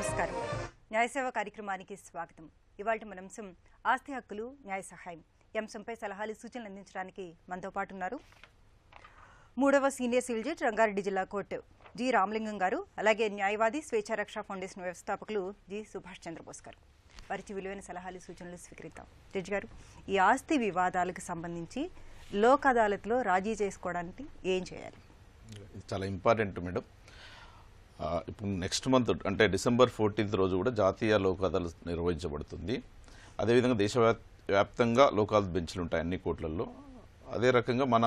నమస్కారం. న్యాయసేవ కార్యక్రమానికి స్వాగతం. ఇవాల్టి మన అంశం ఆస్తి హక్కులు న్యాయ సహాయం. ఈ అంశంపై సలహాలు సూచనలు అందించడానికి మనతో పాటు ఉన్నారు 3వ సీనియర్ సివిల్ జడ్జి రంగారెడ్డి జిల్లా కోర్టు జి రామలింగం గారు, అలాగే న్యాయవాది స్వేచ్ఛా రక్షా ఫౌండేషన్ వ్యవస్థాపకులు జి సుభాష్ చంద్రబోస్ గారు. వారికి విలువైన సలహాలు సూచనలు స్వీకరిద్దాం. జడ్జి గారు, ఈ ఆస్తి వివాదాలకు సంబంధించి లోక్ అదాలత్లో రాజీ చేసుకోవడానికి ఏం చేయాలి? చాలా ఇంపార్టెంట్ మేడం. ఇప్పుడు నెక్స్ట్ మంత్ అంటే December 14th రోజు కూడా జాతీయ లోక్ అదాలత్ నిర్వహించబడుతుంది. అదేవిధంగా దేశవ్యాప్తంగా లోక్ అదాలత్ బెంచ్లు ఉంటాయి అన్ని కోర్టులలో. అదే రకంగా మన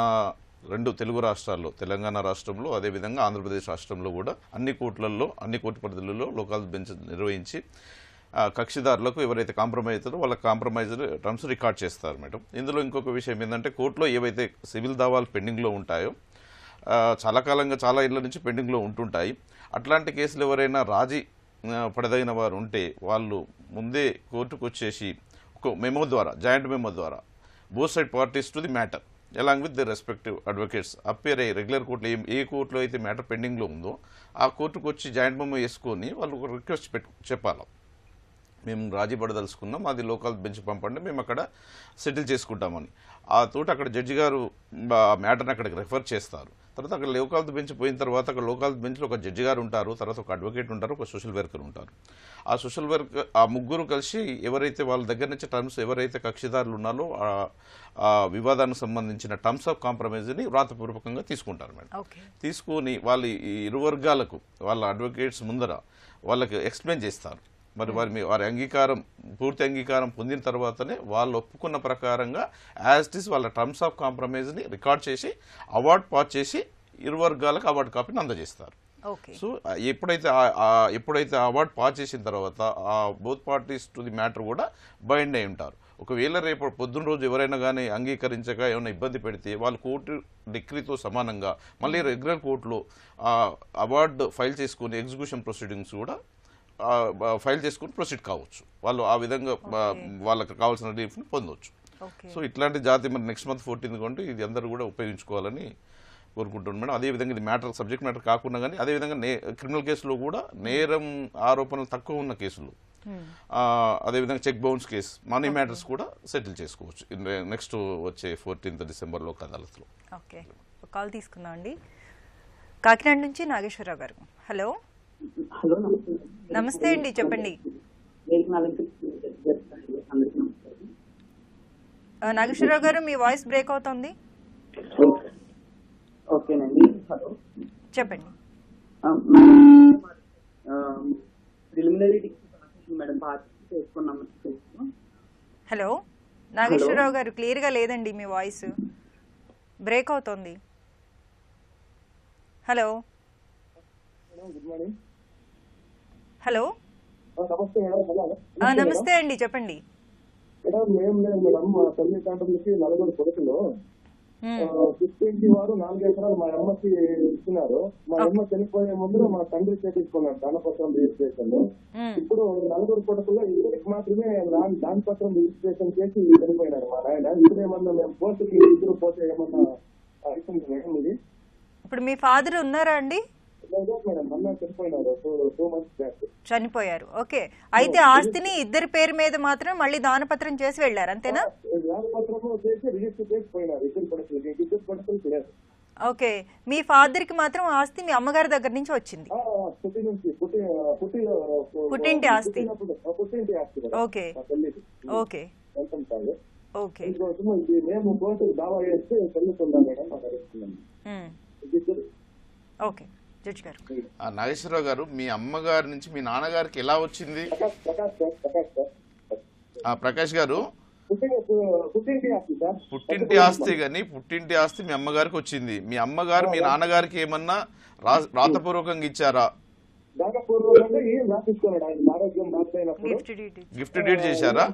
2 తెలుగు రాష్ట్రాల్లో, తెలంగాణ రాష్ట్రంలో అదేవిధంగా ఆంధ్రప్రదేశ్ రాష్ట్రంలో కూడా అన్ని కోర్టులలో, అన్ని కోర్టు పరిధులలో లోక్ అదాలత్ బెంచ్ నిర్వహించి కక్షిదారులకు ఎవరైతే కాంప్రమైజ్ అవుతారో వాళ్ళ కాంప్రమైజ్ టర్మ్స్ రికార్డ్ చేస్తారు మేడం. ఇందులో ఇంకొక విషయం ఏంటంటే కోర్టులో ఏవైతే సివిల్ దావాలు పెండింగ్లో ఉంటాయో, చాలా కాలంగా చాలా ఇళ్ల నుంచి పెండింగ్లో ఉంటుంటాయి. అట్లాంటి కేసులు ఎవరైనా రాజీ పడదగిన వారు ఉంటే వాళ్ళు ముందే కోర్టుకు వచ్చేసి ఒక మెమో ద్వారా, జాయింట్ మెమో ద్వారా both side parties to the matter along with the respective advocates appear అయ్యి రెగ్యులర్ కోర్టులో ఏ కోర్టులో అయితే మ్యాటర్ పెండింగ్లో ఉందో ఆ కోర్టుకు వచ్చి జాయింట్ మెమో వేసుకొని వాళ్ళు ఒక రిక్వెస్ట్ చెప్పాలి. మేము రాజీ పడదలుచుకున్నాం, అది లోకల్ బెంచ్ పంపండి, మేము అక్కడ సెటిల్ చేసుకుంటామని. ఆ తోట అక్కడ జడ్జి గారు మ్యాటర్ని అక్కడికి రెఫర్ చేస్తారు. తర్వాత అక్కడ లోకల్ బెంచ్ పోయిన తర్వాత అక్కడ లోకల్ బెంచ్లో ఒక జడ్జి గారు ఉంటారు, తర్వాత ఒక అడ్వకేట్ ఉంటారు, ఒక సోషల్ వర్కర్ ఉంటారు. ఆ సోషల్ వర్కర్ ఆ ముగ్గురు కలిసి ఎవరైతే వాళ్ళ దగ్గర నుంచి టర్మ్స్ ఎవరైతే కక్షిదారులు ఉన్నారో ఆ వివాదానికి సంబంధించిన టర్మ్స్ ఆఫ్ కాంప్రమైజ్ని వ్రాతపూర్వకంగా తీసుకుంటారు మేడం. తీసుకొని వాళ్ళు ఈ ఇరు వర్గాలకు వాళ్ళ అడ్వకేట్స్ ముందర వాళ్ళకి ఎక్స్ప్లెయిన్ చేస్తారు. మరి వారి అంగీకారం, పూర్తి అంగీకారం పొందిన తర్వాతనే వాళ్ళు ఒప్పుకున్న ప్రకారంగా యాజ్ ఇట్ ఈస్ వాళ్ళ టర్మ్స్ ఆఫ్ కాంప్రమైజ్ని రికార్డ్ చేసి అవార్డు పాస్ చేసి ఇరు వర్గాలకు అవార్డు కాపీని అందజేస్తారు. సో ఎప్పుడైతే అవార్డు పాస్ చేసిన తర్వాత ఆ both parties to the matter కూడా బైండ్ అయి ఉంటారు. ఒకవేళ రేపు పొద్దున్న రోజు ఎవరైనా కానీ అంగీకరించక ఏమైనా ఇబ్బంది పెడితే వాళ్ళు కోర్టు డిగ్రీతో సమానంగా మళ్ళీ రెగ్యులర్ కోర్టులో అవార్డు ఫైల్ చేసుకుని ఎగ్జిక్యూషన్ ప్రొసీడింగ్స్ కూడా ఫైల్ చేసుకుని ప్రొసీడ్ కావచ్చు. వాళ్ళు ఆ విధంగా వాళ్ళకి కావాల్సిన రిలీఫ్ని పొందవచ్చు. సో ఇట్లాంటి జాతి మరి నెక్స్ట్ మంత్ 14th కొంటే ఇది అందరూ కూడా ఉపయోగించుకోవాలని కోరుకుంటున్నాను మేడం. అదేవిధంగా ఇది సబ్జెక్ట్ మ్యాటర్ కాకుండా కానీ అదేవిధంగా క్రిమినల్ కేసులో కూడా నేరం ఆరోపణలు తక్కువ ఉన్న కేసులు, అదేవిధంగా cheque bounce case, money matters కూడా సెటిల్ చేసుకోవచ్చు నెక్స్ట్ వచ్చే 14th December లోక్ అదాలత్లో. ఓకే, కాల్ తీసుకుందాం అండి. కాకినాడ నుంచి నాగేశ్వరరావు గారు. హలో. హలో, నమస్తే అండి, చెప్పండి. నాగేశ్వరరావు గారు, మీ వాయిస్ బ్రేక్ అవుతుంది. ఓకేనండి. హలో, చెప్పండి. ప్రిలిమినరీ మేడం చేసుకున్నాం. హలో నాగేశ్వరరావు గారు, క్లియర్గా లేదండి, మీ వాయిస్ బ్రేక్ అవుతుంది. హలో. Good morning. హలో, నమస్తే మేడం. నమస్తే అండి, చెప్పండి. మేడం, మేడం మా తల్లి తండ్రులకి 4 కొడుకులు. 15 వారు 4 ఎకరాలు మా అమ్మకి ఇచ్చినారు. మా అమ్మ చనిపోయే ముందు మా తండ్రి చేపించుకున్నాడు దానపత్రం రిజిస్ట్రేషన్. ఇప్పుడు 4 కొడుకుల్లో ఇద్దరికి మాత్రమే దానపత్రం రిజిస్ట్రేషన్ చేసి చనిపోయినారు మా నాయన. ఇప్పుడు ఏమన్నా మేము కోర్టుకి ఇద్దరు పోతే ఏమన్నా అవుతుంది మేడం? ఇది ఇప్పుడు మీ ఫాదర్ ఉన్నారా అండి? చనిపోయారు. ఓకే, అయితే ఆస్తిని ఇద్దరి పేరు మీద మాత్రం మళ్ళీ దానపత్రం చేసి వెళ్ళారు, అంతేనా? ఓకే, మీ ఫాదర్ కి మాత్రం ఆస్తి మీ అమ్మగారి దగ్గర నుంచి వచ్చింది, పుట్టింటి ఆస్తి. Okay okay okay okay. Judge గారు, నాగేశ్వరరావు గారు, మీ అమ్మగారి నుంచి మీ నాన్నగారికి ఎలా వచ్చింది? ప్రకాష్ గారు, పుట్టింటి ఆస్తి కానీ పుట్టింటి ఆస్తి మీ అమ్మగారికి వచ్చింది. మీ అమ్మగారు మీ నాన్నగారికి ఏమన్నా రాతపూర్వకంగా ఇచ్చారా? గిఫ్ట్ డీడ్ చేశారా?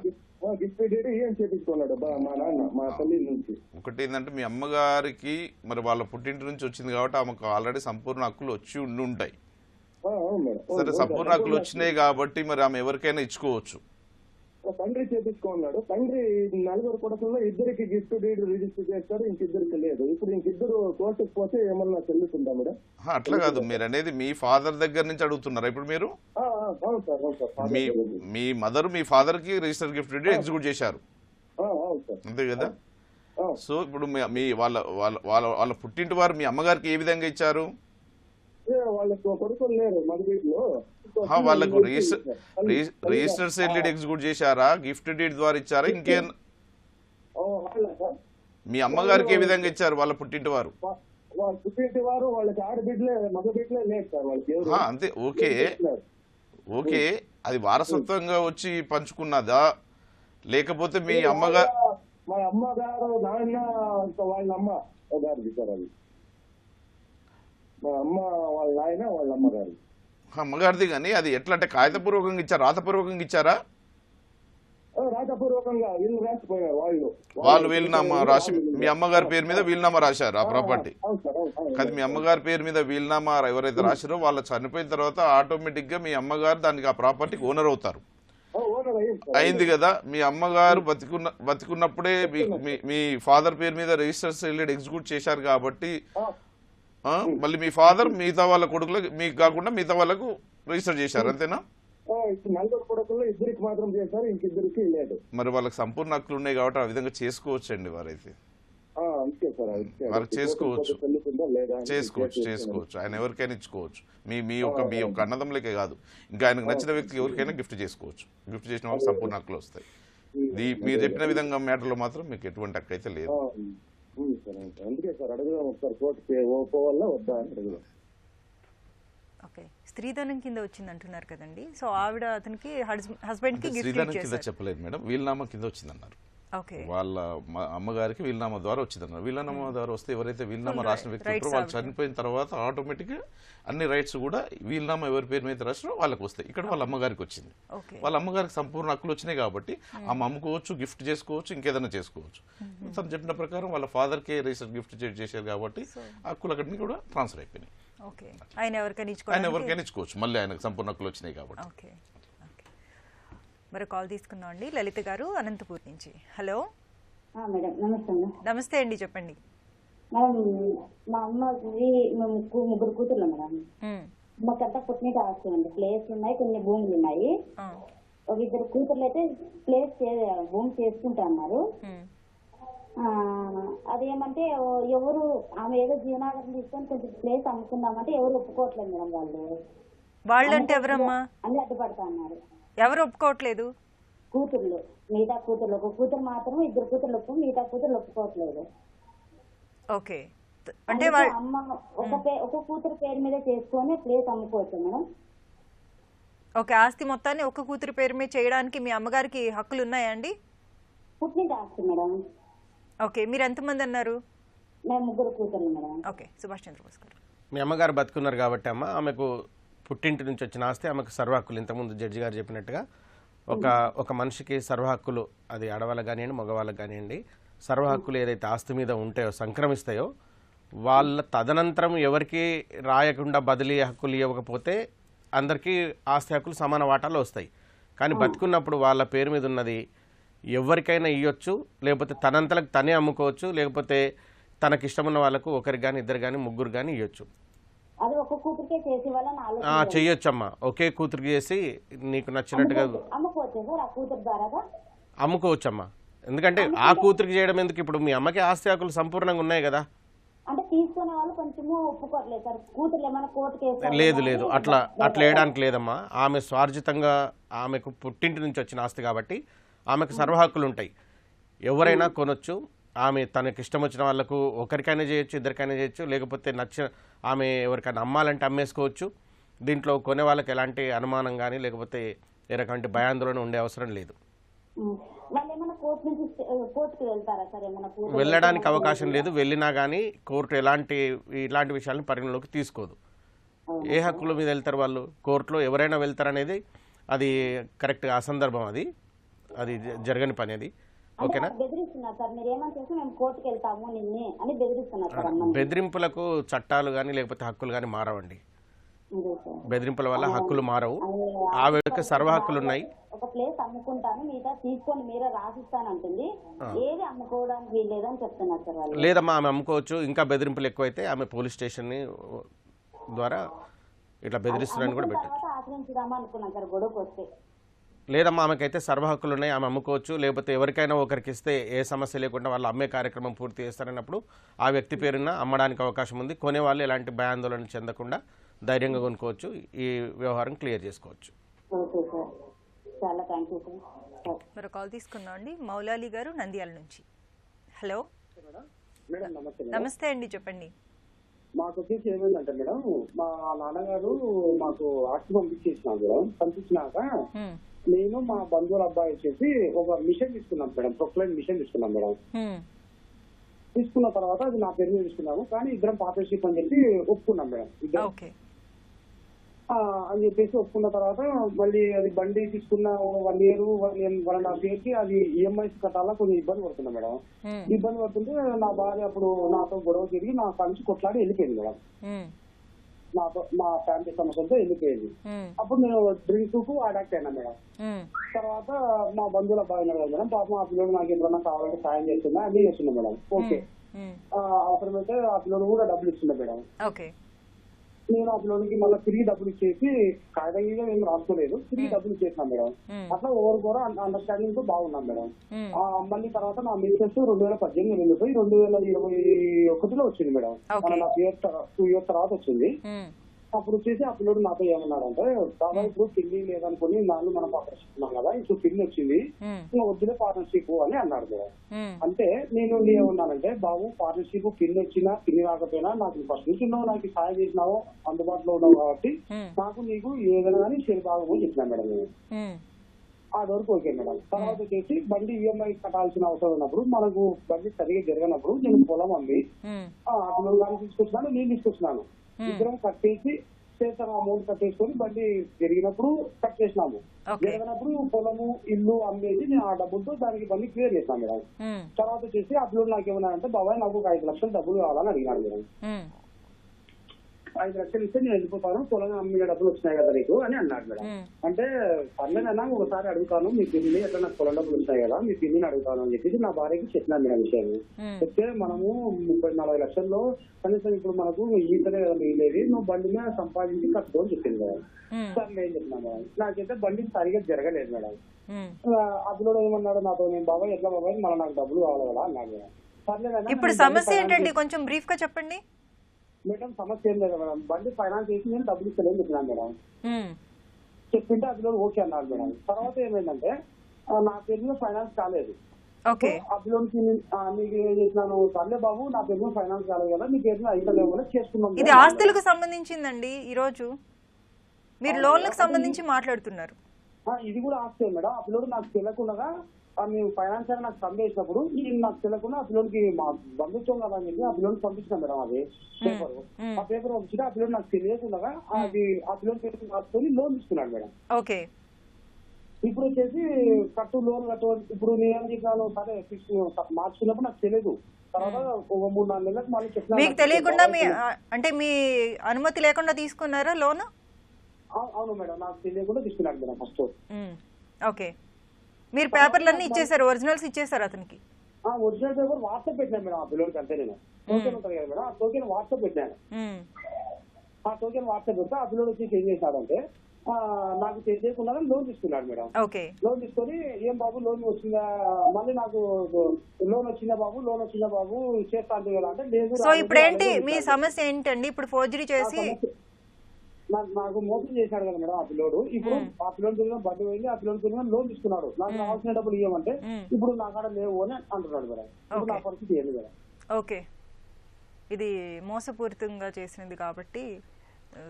ఒకటి ఏంటంటే మీ అమ్మగారికి మరి వాళ్ళ పుట్టింటి నుంచి వచ్చింది కాబట్టి ఆమెకు ఆల్రెడీ సంపూర్ణ హక్కులు వచ్చి ఉంటాయి. సరే, సంపూర్ణ హక్కులు వచ్చినాయి కాబట్టి మరి ఆమె ఎవరికైనా ఇచ్చుకోవచ్చు. తండ్రి చేపించుకున్నాడు. తండ్రి 4 కొడుకుల్లో ఇద్దరికి గిఫ్ట్ డీడ్ రిజిస్టర్ చేస్తారు, ఇంకిద్దరికి లేదు. ఇప్పుడు ఇంకిద్దరు కోర్టుకు పోతే ఏమన్నా చెల్లుతుందా మేడం? అట్లా కాదు, మీరు అనేది మీ ఫాదర్ దగ్గర నుంచి అడుగుతున్నారా ఇప్పుడు మీరు? అవును సార్, అవును సార్. మీ మీ మదర్ మీ ఫాదర్ కి రిజిస్టర్ గిఫ్ట్ డీడ్ ఎగ్జిక్యూట్ చేశారు, అవును సార్. అంతే కదా? అవును. సో ఇప్పుడు మీ వాళ్ళ వాళ్ళ వాళ్ళ వాళ్ళ పుట్టింటి వారు మీ అమ్మగారికి ఏ విధంగా ఇచ్చారు? వాళ్ళకు కొడుకులు లేరు మగబీట్లో. వాళ్ళకు రిజిస్టర్ సేల్ డీడ్ ఎగ్జిక్యూట్ చేశారా, గిఫ్ట్ డీడ్ ద్వారా ఇచ్చారా, ఇంకేం? మీ అమ్మగారికి ఏ విధంగా ఇచ్చారు వాళ్ళ పుట్టింటి వారు? వాళ్ళ పుట్టింటి వారు వాళ్ళకి ఆడబిడ్డలే మగబిడ్డలే లేదు సార్ వాళ్ళకి ఎవరు. అంతే, ఓకే ఓకే. అది వారసత్వంగా వచ్చి పంచుకున్నదా, లేకపోతే మీ అమ్మగారు? మా అమ్మగారు నాన్న వాళ్ళ అమ్మ గారిది సార్ అది. మా అమ్మ వాళ్ళ నాయన వాళ్ళ అమ్మగారు. అమ్మగారిది, కానీ అది ఎట్లా అంటే కాగితపూర్వకంగా ఇచ్చారా, రాతపూర్వకంగా ఇచ్చారా? రాతపూర్వకంగా వీళ్ళు రాసిపోయారు. వాళ్ళు వీలునామా రాసి మీ అమ్మగారి పేరు మీద వీలునామా రాశారు ఆ ప్రాపర్టీ. కానీ మీ అమ్మగారి పేరు మీద వీలునామా ఎవరైతే రాశారో వాళ్ళు చనిపోయిన తర్వాత ఆటోమేటిక్ గా మీ అమ్మగారు దానికి ఆ ప్రాపర్టీకి ఓనర్ అవుతారు. అయింది కదా? మీ అమ్మగారు బతికున్నప్పుడే మీ ఫాదర్ పేరు మీద రిజిస్టర్ సేల్ ఎగ్జిక్యూట్ చేశారు కాబట్టి మళ్ళీ మీ ఫాదర్ మిగతా వాళ్ళ కొడుకులకు, మీకు కాకుండా మిగతా వాళ్ళకు రిజిస్టర్ చేశారు, అంతేనా? నలుగురు కొడుకుల్లో ఇద్దరికి మాత్రం చేశారు, ఇంకిద్దరికి లేదు. మరి వాళ్ళకి సంపూర్ణ హక్కులు ఉన్నాయి కాబట్టి ఆ విధంగా చేసుకోవచ్చు అండి వారైతే. అంతే సార్, వాళ్ళకి చేసుకోవచ్చు. ఆయన ఎవరికైనా ఇచ్చుకోవచ్చు. మీ యొక్క అన్నదమ్ములకే కాదు, ఇంకా ఆయనకు నచ్చిన వ్యక్తికి ఎవరికైనా గిఫ్ట్ చేసుకోవచ్చు. గిఫ్ట్ చేసిన వాళ్ళకి సంపూర్ణ హక్కులు వస్తాయి. మీరు చెప్పిన విధంగా మ్యాటర్లో మాత్రం మీకు ఎటువంటి హక్కు అయితే లేదు. అందుకే సార్ అడుగుదాం ఒకసారి, కోర్టుకి పోవాలా వద్దా అని అడుగుదాం. ఓకే, స్త్రీధనం కింద వచ్చింది అంటున్నారు కదండి. సో ఆవిడ అతనికి హస్బెండ్ కి గిఫ్ట్ స్త్రీధనం కింద చెప్పలేదు మేడం, వీలునామా కింద వచ్చిందన్నారు. ఓకే, వాళ్ళ అమ్మగారికి వీలునామా ద్వారా వచ్చిందన్నారు. వీలునామా ద్వారా వస్తే ఎవరైతే వీలునామా రాసిన వ్యక్తి ఉంటారో వాళ్ళు చనిపోయిన తర్వాత ఆటోమేటిక్ గా అన్ని రైట్స్ కూడా వీలునామా ఎవరి పేరు మీద రాసినో వాళ్ళకి వస్తాయి. ఇక్కడ వాళ్ళ అమ్మగారికి వచ్చింది. వాళ్ళ అమ్మగారికి సంపూర్ణ హక్కులు వచ్చినాయి కాబట్టి ఆమె అమ్ముకోవచ్చు, గిఫ్ట్ చేసుకోవచ్చు, ఇంకేదైనా చేసుకోవచ్చు. తను చెప్పిన ప్రకారం వాళ్ళ ఫాదర్ కే రిజిస్టర్ గిఫ్ట్ చేశారు కాబట్టి హక్కులు అక్కడికి కూడా ట్రాన్స్ఫర్ అయిపోయినాయి. ఆయన ఎవరికైనా ఇచ్చుకోవచ్చు, మళ్ళీ ఆయనకు సంపూర్ణ హక్కులు వచ్చినాయి కాబట్టి. మరి కాల్ తీసుకుందాం అండి. లలిత గారు అనంతపూర్ నుంచి. హలో మేడం, నమస్తే. నమస్తే అండి, చెప్పండి. మేడం, మా అమ్మకి మేము ముగ్గురు కూతుర్లు మేడం. మాకంతా పుట్టినట్టు ఆస్తి ఉంది, ప్లేస్ ఉన్నాయి, కొన్ని భూములు ఉన్నాయి. ఒక ఇద్దరు కూతుర్లు అయితే భూమి చేసుకుంటా అన్నారు. అదేమంటే ఎవరు ఆమె ఏదో జీవనాధారం తీసుకొని కొంచెం ప్లేస్ అమ్ముకుందామంటే ఎవరు ఒప్పుకోవట్లేదు మేడం. వాళ్ళు అంటే ఎవరమ్మా? అన్ని అడ్డుపడతా అన్నారు. ఎవరు ఒప్పుకోవట్లేదు? కూతుర్లు, మిగతా కూతుర్లు. ఒక కూతురు మాత్రం, ఇద్దరు కూతుర్లు మిగతా కూతుర్లు ఒప్పుకోవట్లేదు. ఓకే, అంటే అమ్మ ఒక కూతురు పేరు మీద చేసుకొని ప్లేస్ అమ్ముకోవచ్చు మేడం. ఓకే, ఆస్తి మొత్తాన్ని ఒక కూతురు పేరు మీద చేయడానికి మీ అమ్మగారికి హక్కులు ఉన్నాయా అండి? పుట్టిన ఆస్తి మేడం. ఓకే, మీరు ఎంతమంది అన్నారు? మేము ముగ్గురు కూతుర్లు మేడం. ఓకే, సుభాష్ చంద్రబోస్ గారు. మీ అమ్మగారు బతుకున్నారు కాబట్టి అమ్మ ఆమెకు పుట్టింటి నుంచి వచ్చిన ఆస్తి ఆమెకు సర్వ హక్కులు. ఇంతకుముందు జడ్జి గారు చెప్పినట్టుగా ఒక మనిషికి సర్వ హక్కులు, అది ఆడవాళ్ళకి కానివ్వండి మగవాళ్ళకి కానివ్వండి, సర్వ హక్కులు ఏదైతే ఆస్తి మీద ఉంటాయో, సంక్రమిస్తాయో, వాళ్ళ తదనంతరం ఎవరికి రాయకుండా బదిలీ హక్కులు ఇవ్వకపోతే అందరికీ ఆస్తి హక్కులు సమాన వాటాలు వస్తాయి. కానీ బతుకున్నప్పుడు వాళ్ళ పేరు మీద ఉన్నది ఎవరికైనా ఇవ్వచ్చు, లేకపోతే తనంతలకు తనే అమ్ముకోవచ్చు, లేకపోతే తనకిష్టమున్న వాళ్ళకు ఒకరికి కానీ ఇద్దరు కానీ ముగ్గురు కానీ ఇవ్వచ్చు. చెయ్యొచ్చమ్మా, ఒకే కూతురికి చేసి నీకు నచ్చినట్టుగా అమ్ముకోవచ్చమ్మా. ఎందుకంటే ఆ కూతురికి చేయడం ఎందుకు? ఇప్పుడు మీ అమ్మకి ఆస్తి హక్కులు సంపూర్ణంగా ఉన్నాయి కదా. లేదు లేదు, అట్లా వేయడానికి లేదమ్మా. ఆమె స్వార్జితంగా ఆమెకు పుట్టింటి నుంచి వచ్చిన ఆస్తి కాబట్టి ఆమెకు సర్వ హక్కులు ఉంటాయి. ఎవరైనా కొనొచ్చు. ఆమె తనకి ఇష్టం వచ్చిన వాళ్ళకు ఒకరికైనా చేయొచ్చు, ఇద్దరికైనా చేయొచ్చు, లేకపోతే నచ్చిన ఆమె ఎవరికైనా అమ్మాలంటే అమ్మేసుకోవచ్చు. దీంట్లో కొనే వాళ్ళకి ఎలాంటి అనుమానం కానీ లేకపోతే ఏ రకమైన భయాందోళన ఉండే అవసరం లేదు. వెళ్ళడానికి అవకాశం లేదు. వెళ్ళినా కానీ కోర్టు ఇలాంటి విషయాలను పరిగణలోకి తీసుకోదు. ఏ హక్కుల మీద వెళ్తారు వాళ్ళు? కోర్టులో ఎవరైనా వెళ్తారనేది అది కరెక్ట్గా అసందర్భం, అది జరగని పని. అది ఓకేనా? బెదిరింపులకు చట్టాలు కానీ లేకపోతే హక్కులు కానీ మారవండి. బెదిరింపుల వల్ల హక్కులు మారవు. ఆవిడకి సర్వ హక్కులు ఉన్నాయి. ఒక ప్లేస్ అమ్ముకుంటాను, మిగతా తీసుకొని మీరే రాసిస్తానంటుంది. ఏది అమ్ముకోవడానికి లేదని చెప్తున్నారు సార్ వాళ్ళు. లేదమ్మా, ఆమె అమ్ముకోవచ్చు. ఇంకా బెదిరింపులు ఎక్కువైతే ఆమె పోలీస్ స్టేషన్ ద్వారా ఇట్లా బెదిరిస్తున్నారని కూడా పెట్టచ్చు. తర్వాత ఆశ్రయించుదామా అనుకున్నాను సార్ గొడవకు వస్తే. లేదమ్మా, ఆమెకైతే సర్వ హక్కులు ఉన్నాయి, ఆమె అమ్ముకోవచ్చు. లేకపోతే ఎవరికైనా ఒకరికి ఇస్తే ఏ సమస్య లేకుండా వాళ్ళు అమ్మే కార్యక్రమం పూర్తి చేస్తారన్నప్పుడు ఆ వ్యక్తి పేరున అమ్మడానికి అవకాశం ఉంది. కొనేవాళ్ళు ఎలాంటి భయాందోళన చెందకుండా ధైర్యంగా కొనుక్కోవచ్చు. ఈ వ్యవహారం క్లియర్ చేసుకోవచ్చు. ఓకే సార్, చాలా థ్యాంక్ యూ సార్. మరో కాల్ తీసుకుందాం అండి. మౌలాలి గారు నంద్యాల నుంచి. హలో మేడం నమస్తే. నమస్తే అండి, చెప్పండి. మాకు వచ్చేసి ఏమైందంటే మేడం, మా నాన్నగారు మాకు ఆస్తి పంపించేసినాం మేడం. పంపించినాక నేను మా బంధువుల అబ్బాయి వచ్చేసి ఒక మిషన్ తీసుకున్నాం మేడం, ప్రొక్లైన్ మిషన్ తీసుకున్నాం మేడం. తీసుకున్న తర్వాత అది నా పేరు మీద తీసుకున్నాము, కానీ ఇద్దరం పార్ట్నర్షిప్ అని చెప్పి ఒప్పుకున్నాం మేడం. ఇద్దరం అని చెప్పేసి ఒప్పుకున్న తర్వాత మళ్ళీ అది బండి తీసుకున్న 1 year 1.5 year కి అది ఈఎంఐస్ కట్టాలా కొంచెం ఇబ్బంది పడుతున్నాం మేడం. ఇబ్బంది పడుతుంటే నా భార్య అప్పుడు నాతో గొడవ తిరిగి నా కలిసి కొట్లాడి వెళ్ళిపోయింది మేడం. నాతో మా ఫ్యామిలీ సమస్యలతో వెళ్ళిపోయింది. అప్పుడు నేను డ్రింక్ కు అడాక్ట్ అయినా మేడం. తర్వాత మా బంధువుల బాగా మేడం, పాపం ఆ పిల్లలు నాకు ఎప్పుడన్నా కావాలంటే సాయం చేస్తున్నా అన్ని చేస్తున్నా మేడం. ఓకే, అవసరమైతే ఆ పిల్లలు కూడా డబ్బులు ఇస్తున్నా మేడం. నేను ఆ పిల్లలకి మళ్ళీ తిరిగి డబ్బులు ఇచ్చేసి కాగితంగా ఏం రాసుకోలేదు, తిరిగి డబ్బులు ఇచ్చేసినా మేడం. అట్లా ఓవర్ కూడా అండర్స్టాండింగ్ తో బాగున్నాం మేడం. మళ్ళీ తర్వాత నా మిస్సెస్ 2018 వెళ్ళిపోయి 2021లో వచ్చింది మేడం. నా 2 years తర్వాత వచ్చింది. అప్పుడు వచ్చేసి ఆ పిల్లడు నాతో ఏమన్నాడంటే, బాబా ఇప్పుడు పిల్లి లేదనుకుని నాన్న మనం పార్ట్నర్షిప్ కదా, ఇప్పుడు పిల్లి వచ్చింది, ఇంకా వద్దులే పార్ట్నర్షిప్ అని అన్నాడు మేడం. అంటే నేను ఏమన్నానంటే, బాబు పార్ట్నర్షిప్ పిల్లి వచ్చినా పిల్లి రాకపోయినా నాకు ఫస్ట్ నుంచి నాకు సాయం చేసినావు, అందుబాటులో ఉన్నావు కాబట్టి నాకు నీకు ఏదైనా కానీ షేర్ బాగా చెప్పినా మేడం. నేను ఆ వరకు ఓకే మేడం. తర్వాత వచ్చేసి బండి ఈఎంఐ కట్టాల్సిన అవసరం ఉన్నప్పుడు, మనకు బండి సరిగా జరగనప్పుడు నేను పొలం అమ్మి అతను కానీ తీసుకొచ్చినాను, నేను తీసుకొచ్చినాను. ఇద్దరం కట్టేసి చేస్తాం, అమౌంట్ కట్టేసుకొని బండి జరిగినప్పుడు కట్ చేసినాము. జరిగినప్పుడు పొలము ఇల్లు అమ్మేసి నేను ఆ డబ్బులతో దానికి బండి క్లియర్ చేసినాను మేడం. తర్వాత వచ్చేసి ఆ పిల్లలు నాకు ఏమన్నా అంటే, బాబాయ్ నాకు ఒక 5 లక్షలు డబ్బులు కావాలని అడిగినాడు మేడం. 5 లక్షలు ఇస్తే నేను వెళ్ళిపోతాను, పొలం అమ్మిన డబ్బులు వచ్చినాయి కదా నీకు అని అన్నాడు మేడం. అంటే పర్లేదన్నా ఒకసారి అడుగుతాను, మీ పిల్లిని ఎట్లా నాకు పొలం డబ్బులు వచ్చినాయి కదా, మీ పిల్లిని అడుగుతాను అని చెప్పేసి నా భార్యకి చెప్పినాను మేడం విషయాన్ని. చెప్తే మనము 30-40 లక్షల్లో కనీసం ఇప్పుడు మనకు ఈతనే కదా మిగిలేది, నువ్వు బండి మీద సంపాదించి కట్టుకో అని చెప్పింది మేడం. సార్ నేను చెప్పినాను మేడం. నాకైతే బండి సరిగా జరగలేదు మేడం. అప్పుడు ఏమన్నాడు నాతో, నేను బాబాయ్ ఎట్లా బాబాయ్ మళ్ళీ నాకు డబ్బులు కావాలి కదా అన్నాడు మేడం. పర్లేదన్నా. ఇప్పుడు సమస్య ఏంటండి, కొంచెం బ్రీఫ్ గా చెప్పండి మేడం. సమస్య ఏం లేదు మేడం, బండి ఫైనాన్స్ చేసి నేను డబ్బులు ఇస్తలేని చెప్పినాను మేడం. చెప్పింటే అది ఓకే అన్నాడు మేడం. తర్వాత ఏమైందంటే నా పేరు మీద ఫైనాన్స్ కాలేదు. ఆ పిల్లలకి నీకు ఏం చేసినాను, సర్లే బాబు నా పేరు మీద ఫైనాన్స్ కాలేదు కదా, నీ పేరు మీద అయితే చేసుకున్నాం. ఇది ఆస్తులకు సంబంధించిందండి. ఈ రోజు మీరు లోన్లకు సంబంధించి మాట్లాడుతున్నారు. ఇది కూడా ఆస్తే మేడం. ఆ పిల్లలు నాకు తెలియకుండా మేము ఫైనాన్షియల్ నాకు సందేసినప్పుడు నేను నాకు తెలియకుండా ఆ పిల్లలకి మా బంధుత్వం కదా అని చెప్పి ఆ పిల్లలకి పంపించిన మేడం. అది పేపర్ ఆ పేపర్ పంపించి ఆ పిల్లలు నాకు తెలియకుండా అది ఆ పిల్లల పేరు రాసుకొని లోన్ తీసుకున్నాడు మేడం. ఓకే, ఇప్పుడు వచ్చేసి లోన్ కట్టు ఇప్పుడు నేను చెప్పినాను, సరే మార్చుకున్నప్పుడు నాకు తెలియదు. తర్వాత ఒక 3-4 నెలలకు మళ్ళీ చెప్పిన. మీకు తెలియకుండా అంటే మీ అనుమతి లేకుండా తీసుకున్నారా లోన్? అవును మేడం, నాకు తెలియకుండా తీసుకున్నాడు మేడం ఫస్ట్. ఓకే, మీరు పేపర్లన్నీ ఇచ్చేసారు, ఒరిజినల్స్ ఇచ్చేసారు అతనికి? ఒరిజినల్ పేపర్ వాట్సాప్ పెట్టినాను మేడం ఆ పిల్లలకి. అంతే నేను టోకెన్ ఉంటుంది కదా మేడం, ఆ టోకెన్ వాట్సాప్ పెట్టినాను. ఆ టోకెన్ వాట్సాప్ పెడితే ఆ పిల్లలు వచ్చి ఏం చేశాడంటే నాకు తెలియకుండా లోన్ తీసుకున్నాడు మేడం. లోన్ తీసుకొని ఏం బాబు లోన్ వచ్చిందా, మళ్ళీ నాకు లోన్ వచ్చిందా బాబు చేస్తా అంటే కదా అంటే లేదు. సో ఇప్పుడు ఏంటి మీ సమస్య ఏంటండి? ఇప్పుడు ఫోర్జరీ చేసి నాకు మోసం చేశాడు కదా మేడం ఆ పిల్లోడు. ఇప్పుడు ఆ పిల్లలు తిరిగిన బడ్డీ పోయింది, ఆ పిల్లలు తిరిగిన లోన్ తీసుకున్నాడు. నాకు కావాల్సిన డబ్బులు ఇవ్వమంటే ఇప్పుడు నా కాడ లేవు అని అంటున్నాడు మేడం. ఇప్పుడు నా పరిస్థితి ఏంది మేడం? ఓకే, ఇది మోసపూరితంగా చేసినది కాబట్టి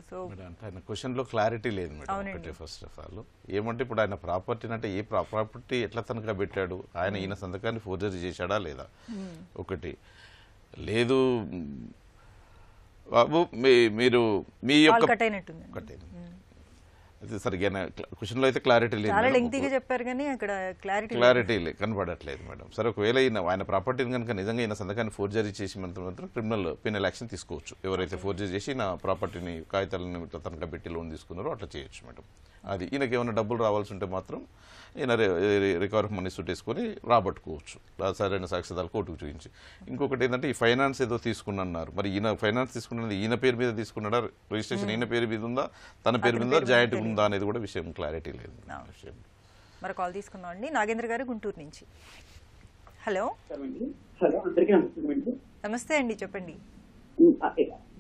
సో ఆయన క్వశ్చన్ లో క్లారిటీ లేదు మేడం. ఒకటి ఫస్ట్ ఆఫ్ ఆల్ ఏమంటే ఇప్పుడు ఆయన ప్రాపర్టీని అంటే ఏ ప్రాపర్టీ ఎట్లా తనఖా పెట్టాడు, ఆయన ఈయన సంతకాన్ని ఫోర్జరీ చేశాడా లేదా? ఒకటి లేదు బాబు మీరు మీ యొక్క అయితే సరిగ్గా క్వశ్చన్లో అయితే క్లారిటీ లేదు చాలా మేడం. లెంగ్తీగా చెప్పారు కానీ అక్కడ క్లారిటీ కనపడట్లేదు మేడం. సరే, ఒకవేళ ఆయన ప్రాపర్టీని కనుక నిజంగా ఈయన సంతకాన్ని ఫోర్జరీ చేసి మాత్రం క్రిమినల్ పెనల్ యాక్షన్ తీసుకోవచ్చు. ఎవరైతే ఫోర్జరీ చేసి నా ప్రాపర్టీని కాగితాలను ఇట్లా తనఖా పెట్టి లోన్ తీసుకున్నారో అట్లా చేయొచ్చు మేడం. అది ఈయనకి ఏమైనా డబ్బులు రావాల్సి ఉంటే మాత్రం ఈయన రికవర్ మనీ సూట్ వేసుకొని రాబట్టుకోవచ్చు సరైన సాక్ష్యాధారాలు కోర్టుకు చూపించి. ఇంకొకటి ఏంటంటే ఈ ఫైనాన్స్ ఏదో తీసుకున్నారు, మరి ఈయన ఫైనాన్స్ తీసుకున్నది ఈయన పేరు మీద తీసుకున్నాడా, రిజిస్ట్రేషన్ ఈయన పేరు మీద ఉందా, తన పేరు మీద జాయింట్ ఉందా అనేది కూడా విషయం క్లారిటీ లేదు. విషయం మరి కాల్ తీసుకున్నాం అండి. నాగేంద్ర గారు గుంటూరు నుంచి. హలో. హలో, అందరికీ నమస్కారం అండి. నమస్తే అండి, చెప్పండి.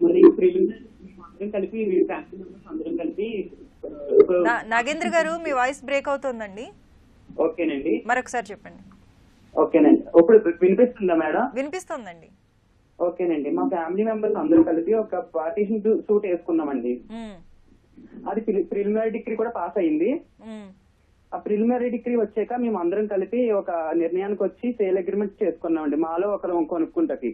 మరి అందరం కలిపి ఫ్యామిలీ మెంబర్స్ అందరం కలిపి నాగేంద్ర గారు మీ వాయిస్ బ్రేక్ అవుతోందండి. ఓకేనండి, మరొకసారి చెప్పండి. ఓకేనండి. ఇప్పుడు వినిపిస్తుందా మేడం? వినిపిస్తోందండి. ఓకేనండి, మా ఫ్యామిలీ మెంబర్స్ అందరూ కలిపి ఒక పార్టీషన్ సూట్ వేసుకున్నామండి. అది ప్రిలిమినరీ డిగ్రీ కూడా పాస్ అయింది. ఆ ప్రిలిమినరీ డిగ్రీ వచ్చాక మేము అందరం కలిపి ఒక నిర్ణయానికి వచ్చి సేల్ అగ్రిమెంట్ చేసుకున్నామండి, మాలో ఒకరు కొనుక్కుంటకి.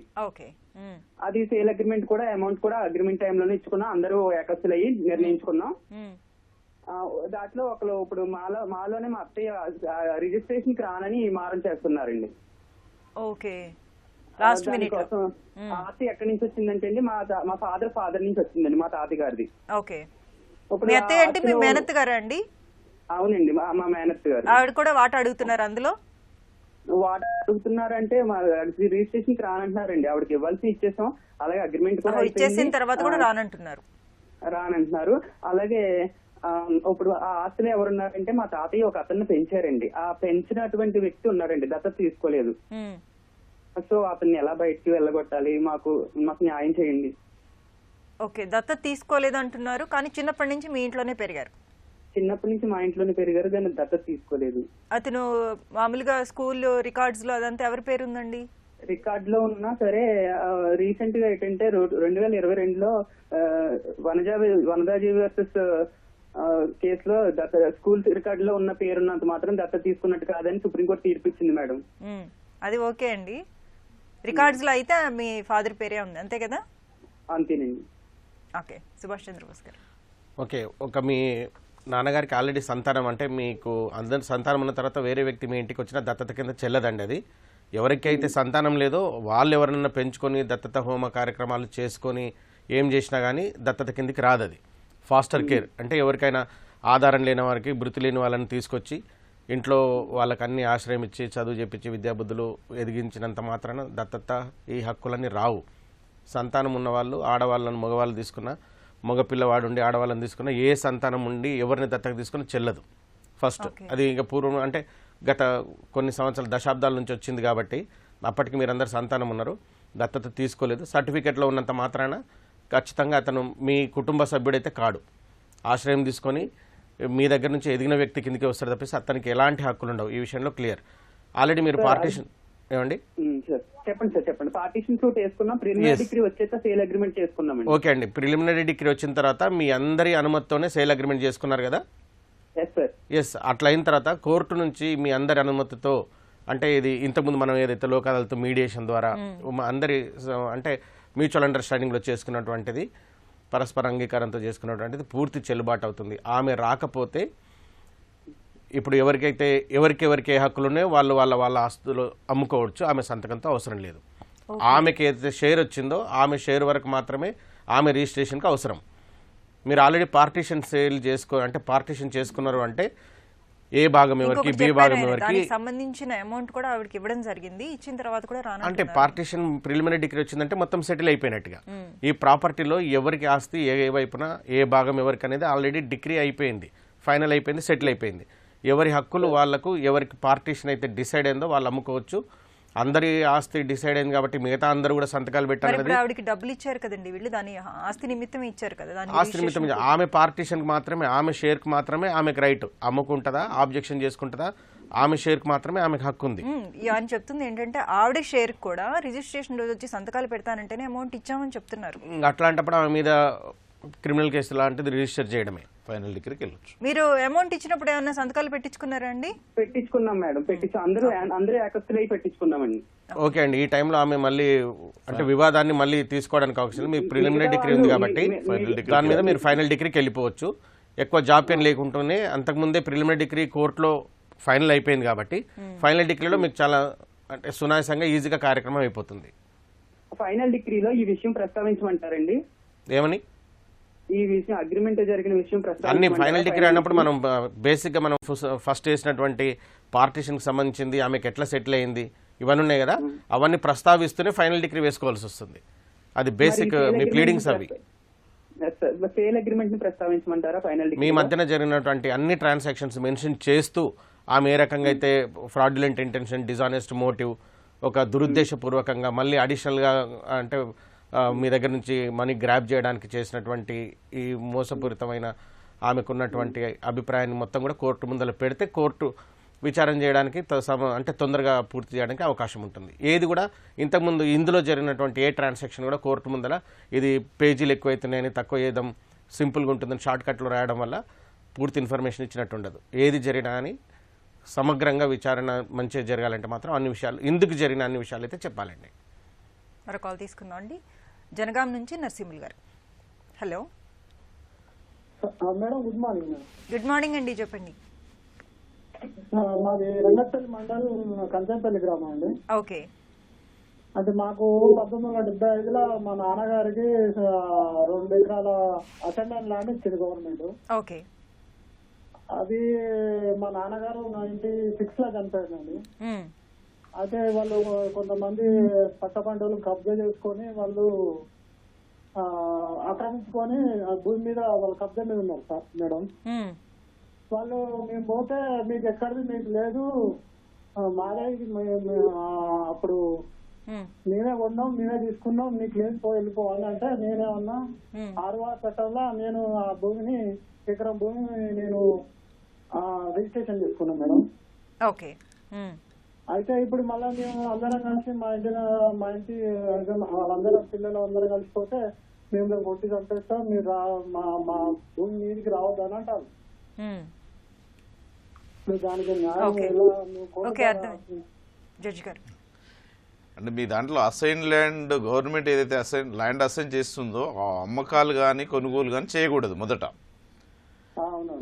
అది సేల్ అగ్రిమెంట్ కూడా అమౌంట్ కూడా అగ్రిమెంట్ టైంలోనే ఇచ్చుకున్నాం, అందరూ ఏకస్తులు అయ్యి నిర్ణయించుకున్నాం. దాంట్లో ఒకరు ఇప్పుడు మాలోనే మా అత్తయ్య రిజిస్ట్రేషన్ కి రానని మారం చేస్తున్నారండి. దానికోసం ఆస్తి ఎక్కడి నుంచి వచ్చిందంటే అండి, మా ఫాదర్ నుంచి వచ్చిందండి, మా తాతగారిది. ఇప్పుడు మేనత్ గారా అండి? అవునండి, మా మేనత్ గారు. ఆవిడ కూడా వాట అడుగుతున్నారు అందులో? వాట అడుగుతున్నారంటే మా రిజిస్ట్రేషన్ కి రానంటున్నారండి. ఆవిడకి ఇవ్వాల్సి ఇచ్చేసాం, అలాగే అగ్రిమెంట్ కూడా ఇచ్చేసిన తర్వాత కూడా రానంటున్నారు. అలాగే ఇప్పుడు ఆ ఆస్తులు ఎవరున్నారంటే మా తాతయ్య ఒక అతన్ని పెంచారండి. ఆ పెంచినటువంటి వ్యక్తి ఉన్నారండి, దత్తత తీసుకోలేదు. సో అతన్ని ఎలా బయటికి వెళ్ళగొట్టాలి, మాకు న్యాయం చేయండి. ఓకే, దత్తత తీసుకోలేదు అంటున్నారు, కానీ చిన్నప్పటి నుంచి మీ ఇంట్లోనే పెరిగారు? చిన్నప్పటి నుంచి మా ఇంట్లోనే పెరిగారు, కానీ దత్తత తీసుకోలేదు. అతను మామూలుగా స్కూల్ రికార్డ్స్ లో అదంతా ఎవరి పేరు ఉందండి? రికార్డ్ లో ఉన్నా సరే, రీసెంట్ గా ఏంటంటే 2022లో వనజాజీ వర్సెస్ కేసులో స్కూల్ రికార్డ్ లో ఉన్న పేరున్నంత మాత్రం దత్తత తీసుకున్నట్టు కాదని సుప్రీంకోర్టు తీర్పిచ్చింది మేడం. అది ఓకే అండి, రికార్డ్స్ లో అయితే మీ ఫాదర్ పేరే ఉంది, అంతే కదా? అంతేనండి. ఓకే, సుభాష్ చంద్రబోస్ గారు. ఓకే, మీ నాన్నగారికి ఆల్రెడీ సంతానం, అంటే మీకు అందరి సంతానం ఉన్న తర్వాత వేరే వ్యక్తి మీ ఇంటికి వచ్చిన దత్తత కింద చెల్లదండి. అది ఎవరికైతే సంతానం లేదో వాళ్ళు ఎవరన్నా పెంచుకొని దత్తత హోమ కార్యక్రమాలు చేసుకొని ఏం చేసినా కానీ దత్తత కిందికి రాదు. అది ఫాస్టర్ కేర్ అంటే ఎవరికైనా ఆధారం లేని వారికి, మృతి లేని వాళ్ళని తీసుకొచ్చి ఇంట్లో వాళ్ళకి అన్ని ఆశ్రయం ఇచ్చి చదువు చెప్పించి విద్యాబుద్ధులు ఎదిగించినంత మాత్రాన దత్తత ఈ హక్కులన్నీ రావు. సంతానం ఉన్నవాళ్ళు, ఆడవాళ్ళను మగవాళ్ళు తీసుకున్న, మగ పిల్లవాడు ఉండి ఆడవాళ్ళని తీసుకున్న, ఏ సంతానం ఉండి ఎవరిని దత్తత తీసుకుని చెల్లదు ఫస్ట్. అది ఇంకా పూర్వం అంటే గత కొన్ని సంవత్సరాల దశాబ్దాల నుంచి వచ్చింది కాబట్టి అప్పటికి మీరందరూ సంతానం ఉన్నారు, దత్తత తీసుకోలేదు. సర్టిఫికెట్లో ఉన్నంత మాత్రాన ఖచ్చితంగా అతను మీ కుటుంబ సభ్యుడైతే కాడు. ఆశ్రయం తీసుకొని మీ దగ్గర నుంచి ఎదిగిన వ్యక్తి కిందకి వస్తారు తప్పేసి అతనికి ఎలాంటి హక్కులు ఉండవు. ఈ విషయంలో క్లియర్. ఆల్రెడీ మీరు పార్టీషన్ ఏమండి? చెప్పండి సార్, చెప్పండి. పార్టీషన్ సూట్ వేసుకున్నాం, ప్రిలిమినరీ డిగ్రీ వచ్చేట సేల్ అగ్రిమెంట్ చేసుకున్నాం. ఓకే అండి, ప్రిలిమినరీ డిగ్రీ వచ్చిన తర్వాత మీ అందరి అనుమతితోనే సేల్ అగ్రిమెంట్ చేసుకున్నారు కదా? ఎస్. అట్లా అయిన తర్వాత కోర్టు నుంచి మీ అందరి అనుమతితో, అంటే ఇది ఇంతకుముందు మనం ఏదైతే లోక్ అదాలత్ మీడియేషన్ ద్వారా అందరి అంటే మ్యూచువల్ అండర్స్టాండింగ్లో చేసుకున్నటువంటిది, పరస్పర అంగీకారంతో చేసుకున్నటువంటిది పూర్తి చెల్లుబాటు అవుతుంది. ఆమె రాకపోతే ఇప్పుడు ఎవరికి ఏ హక్కులు ఉన్నాయో వాళ్ళ ఆస్తులు అమ్ముకోవచ్చు. ఆమె సంతకంతో అవసరం లేదు. ఆమెకి ఏదైతే షేర్ వచ్చిందో ఆమె షేర్ వరకు మాత్రమే ఆమె రిజిస్ట్రేషన్కి అవసరం. మీరు ఆల్రెడీ పార్టీషన్ సేల్ అంటే పార్టీషన్ చేసుకున్నారు అంటే ఏ భాగం ఎవరికి, బి భాగం ఎవరికి సంబంధించిన అమౌంట్ కూడా ఆవిడకి ఇవ్వడం జరిగింది. ఇచ్చిన తర్వాత కూడా అంటే పార్టీషన్ ప్రిలిమినరీ డిగ్రీ వచ్చిందంటే మొత్తం సెటిల్ అయిపోయినట్టుగా. ఈ ప్రాపర్టీలో ఎవరికి ఆస్తి ఏ వైపున ఏ భాగం ఎవరికి అనేది ఆల్రెడీ డిగ్రీ అయిపోయింది, ఫైనల్ అయిపోయింది, సెటిల్ అయిపోయింది. ఎవరి హక్కులు వాళ్లకు, ఎవరికి పార్టీషన్ అయితే డిసైడ్ అయిందో వాళ్ళు అమ్ముకోవచ్చు. అందరి ఆస్తి డిసైడ్ అయింది కాబట్టి మిగతా అందరూ కూడా సంతకాలు పెట్టాలి. ఆవిడకి డబ్బులు ఇచ్చారు కదండి వీళ్ళు, దాని ఆస్తి నిమిత్తం ఇచ్చారు కదా. ఆస్తి నిమిత్తం ఆమె పార్టీషన్ కి మాత్రమే, ఆమె షేర్ కి మాత్రమే ఆమెకు రైట్. అమ్ముకుంటుందా, ఆబ్జెక్షన్ చేసుకుంటుందా, ఆమె షేర్ కి మాత్రమే ఆమెకు హక్కు ఉంది అని చెప్తుంది. ఏంటంటే ఆవిడ షేర్ కూడా రిజిస్ట్రేషన్ రోజు వచ్చి సంతకాలు పెడతానంటేనే అమౌంట్ ఇచ్చామని చెప్తున్నారు. అట్లాంటప్పుడు ఆమె మీద క్రిమినల్ కేసు లాంటిది రిజిస్టర్ చేయడమే, ఫైనల్ డిగ్రీకి వెళ్ళొచ్చు. మీరు అమౌంట్ ఇచ్చినప్పుడు ఏమైనా సంతకాలు పెట్టించుకున్నారా అండి? పెట్టించుకున్నాం మేడం, అందరూ ఏకస్తులై పెట్టించుకున్నామండి. ఓకే అండి, ఈ టైంలో ఆమె మళ్ళీ అంటే వివాదాన్ని మళ్ళీ తీసుకోవడానికి అవకాశం. మీ ప్రిలిమినరీ డిగ్రీ ఉంది కాబట్టి దాని మీద మీరు ఫైనల్ డిగ్రీకి వెళ్ళిపోవచ్చు. ఎక్కువ జాప్యం లేకుండానే అంతకుముందే ప్రిలిమినరీ డిగ్రీ కోర్టులో ఫైనల్ అయిపోయింది కాబట్టి ఫైనల్ డిగ్రీలో మీకు చాలా అంటే సునాయాసంగా ఈజీగా కార్యక్రమం అయిపోతుంది. ఫైనల్ డిగ్రీలో ఈ విషయం ప్రస్తావించమంటారండి? ఏమని? ఈ విషయం అగ్రిమెంట్ జరిగిన విషయం అన్ని ఫైనల్ డిగ్రీ అన్నప్పుడు మనం బేసిక్గా మనం ఫస్ట్ వేసినటువంటి పార్టీషన్కి సంబంధించింది, ఆమెకు ఎట్లా సెటిల్ అయింది, ఇవన్నీ ఉన్నాయి కదా, అవన్నీ ప్రస్తావిస్తూనే ఫైనల్ డిగ్రీ వేసుకోవాల్సి వస్తుంది. అది బేసిక్ మీ ప్లీడింగ్స్ అవి. సేల్ అగ్రిమెంట్ ని ప్రస్తావించమంటారా ఫైనల్ డిగ్రీ? మీ మధ్యన జరిగినటువంటి అన్ని ట్రాన్సాక్షన్స్ మెన్షన్ చేస్తూ ఆమె ఏ రకంగా అయితే ఫ్రాడ్యులెంట్ ఇంటెన్షన్, డిజానెస్ట్ మోటివ్, ఒక దురుద్దేశపూర్వకంగా మళ్ళీ అడిషనల్గా అంటే మీ దగ్గర నుంచి మనీ గ్రాప్ చేయడానికి చేసినటువంటి ఈ మోసపూరితమైన ఆమెకున్నటువంటి అభిప్రాయాన్ని మొత్తం కూడా కోర్టు ముందర పెడితే కోర్టు విచారణ చేయడానికి అంటే తొందరగా పూర్తి చేయడానికి అవకాశం ఉంటుంది. ఏది కూడా ఇంతకుముందు ఇందులో జరిగినటువంటి ఏ ట్రాన్సాక్షన్ కూడా కోర్టు ముందర ఇది పేజీలు ఎక్కువైతున్నాయని తక్కువ చేయడం, సింపుల్గా ఉంటుందని షార్ట్ కట్లో రాయడం వల్ల పూర్తి ఇన్ఫర్మేషన్ ఇచ్చినట్టు ఉండదు. ఏది జరిగినా అని సమగ్రంగా విచారణ మంచిగా జరగాలంటే మాత్రం అన్ని విషయాలు, ఇందుకు జరిగిన అన్ని విషయాలు అయితే చెప్పాలండి. మరో కాల్ తీసుకుందాం అండి. జనగాం నుంచి నరసింహులు గారు. Hello madam, good morning. Good morning అండి, చెప్పండి. మాది రంగపల్లి మండలం కంచంపల్లి గ్రామం అండి. ఓకే. అంటే మాకు 1975లో మా నాన్నగారికి 2 ఎకరాల అసెంబ్లీ ల్యాండ్ ఇచ్చింది గవర్నమెంట్. ఓకే. అది మా నాన్నగారు 96లో చనిపోయారండి. అయితే వాళ్ళు కొంతమంది పక్క పంటలు కబ్జా చేసుకొని వాళ్ళు ఆక్రమించుకొని భూమి మీద వాళ్ళ కబ్జా మీద ఉన్నారు సార్ మేడం. వాళ్ళు మేము పోతే మీకు ఎక్కడిది మీకు లేదు, మాదే అప్పుడు మేమే కొన్నాం, మేమే తీసుకున్నాం, మీకు లేదు వెళ్ళిపోవాలి అంటే నేనేమన్నా 6వ చట్టంలో నేను ఆ భూమిని ఎకరం భూమి నేను రిజిస్ట్రేషన్ చేసుకున్నాం మేడం. ఓకే. అయితే ఇప్పుడు మళ్ళీ మేము అందరం కలిసి మా ఇంటి వాళ్ళందరం పిల్లలు అందరం కలిసిపోతే మేము కొట్టి చంపేస్తాం, మీరు మా భూమి మీదికి రావద్దని అంటారు. దానికి జడ్జి గారు అంటే మీ దాంట్లో అసైన్ ల్యాండ్ గవర్నమెంట్ ఏదైతే ల్యాండ్ అసైన్ చేస్తుందో ఆ అమ్మకాలు కానీ కొనుగోలు కానీ చేయకూడదు మొదట.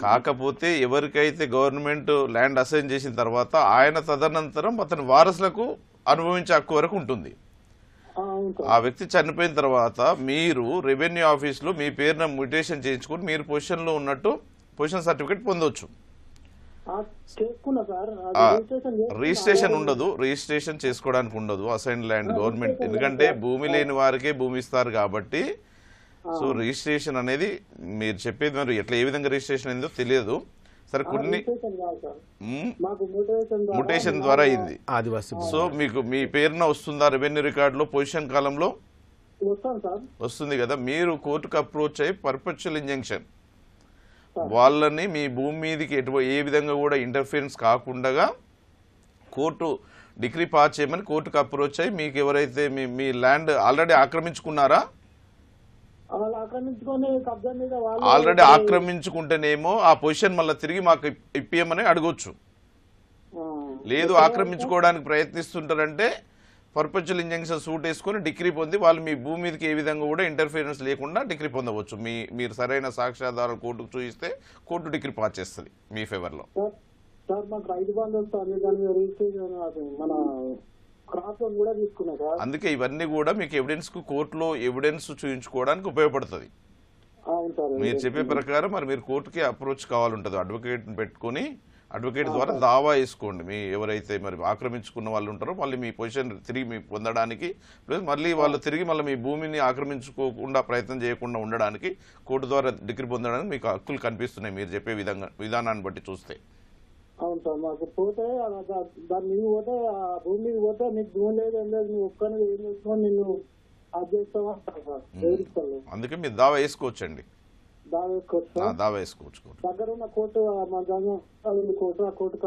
కాకపోతే ఎవరికైతే గవర్నమెంట్ ల్యాండ్ అసైన్ చేసిన తర్వాత ఆయన తదనంతరం అతని వారసులకు అనుభవించే హక్కు వరకు ఉంటుంది. ఆ వ్యక్తి చనిపోయిన తర్వాత మీరు రెవెన్యూ ఆఫీస్లో మీ పేరున మ్యూటేషన్ చేయించుకుని మీరు పొజిషన్లో ఉన్నట్టు పొజిషన్ సర్టిఫికేట్ పొందవచ్చు. రిజిస్ట్రేషన్ ఉండదు, రిజిస్ట్రేషన్ చేసుకోవడానికి ఉండదు అసైన్ ల్యాండ్ గవర్నమెంట్, ఎందుకంటే భూమి లేని వారికే భూమి ఇస్తారు కాబట్టి. సో రిజిస్ట్రేషన్ అనేది మీరు చెప్పేది మరి ఎట్లా ఏ విధంగా రిజిస్ట్రేషన్ అయిందో తెలియదు. సరే కొన్ని మ్యూటేషన్ ద్వారా అయింది. సో మీకు మీ పేరున వస్తుందా రెవెన్యూ రికార్డులో పొజిషన్ కాలంలో వస్తుంది కదా. మీరు కోర్టుకు అప్రోచ్ అయ్యి పర్పెచువల్ ఇంజంక్షన్ వాళ్ళని మీ భూమి మీదకి ఏ విధంగా కూడా ఇంటర్ఫియరెన్స్ కాకుండా కోర్టు డిగ్రీ పాస్ చేయమని కోర్టుకు అప్రోచ్ అయ్యి మీకు ఎవరైతే మీ ల్యాండ్ ఆల్రెడీ ఆక్రమించుకున్నారా, ఆల్రెడీ ఆక్రమించుకుంటేనేమో ఆ పొజిషన్ మళ్ళీ తిరిగి మాకు ఇప్పియమని అడగొచ్చు. లేదు ఆక్రమించుకోవడానికి ప్రయత్నిస్తుంటారంటే పర్పెచువల్ ఇంజంక్షన్ సూట్ వేసుకుని డిగ్రీ పొంది వాళ్ళు మీ భూమి మీదకి ఏ విధంగా కూడా ఇంటర్ఫియరెన్స్ లేకుండా డిగ్రీ పొందవచ్చు. మీరు సరైన సాక్ష్యాధారాలు కోర్టుకు చూపిస్తే కోర్టు డిగ్రీ పాస్ చేస్తుంది మీ ఫేవర్లో. అందుకే ఇవన్నీ కూడా మీకు ఎవిడెన్స్ కు కోర్టులో ఎవిడెన్స్ చూపించుకోవడానికి ఉపయోగపడుతుంది. మీరు చెప్పే ప్రకారం మరి మీరు కోర్టుకి అప్రోచ్ కావాలంటుంది. అడ్వకేట్ పెట్టుకుని అడ్వకేట్ ద్వారా దావా వేసుకోండి. మీ ఎవరైతే మరి ఆక్రమించుకున్న వాళ్ళు ఉంటారో వాళ్ళు మీ పొజిషన్ తిరిగి మీ పొందడానికి, ప్లస్ మళ్ళీ వాళ్ళు తిరిగి మళ్ళీ మీ భూమిని ఆక్రమించుకోకుండా ప్రయత్నం చేయకుండా ఉండడానికి కోర్టు ద్వారా డిగ్రీ పొందడానికి మీకు హక్కులు కనిపిస్తున్నాయి మీరు చెప్పే విధానాన్ని బట్టి చూస్తే. అవును సార్, మాకు పోతే దాన్ని నీకు పోతే ఆ భూమి పోతే నీకు భూమి లేదు ఏం లేదు, నువ్వు ఒక్కని ఏం చేసుకొని నిన్ను అది చేస్తావా సార్. అందుకే మీరు దావా వేసుకోవచ్చండి. దావా వేసుకోవచ్చు దగ్గర ఉన్న కోర్టు కోర్టు ఆ కోర్టు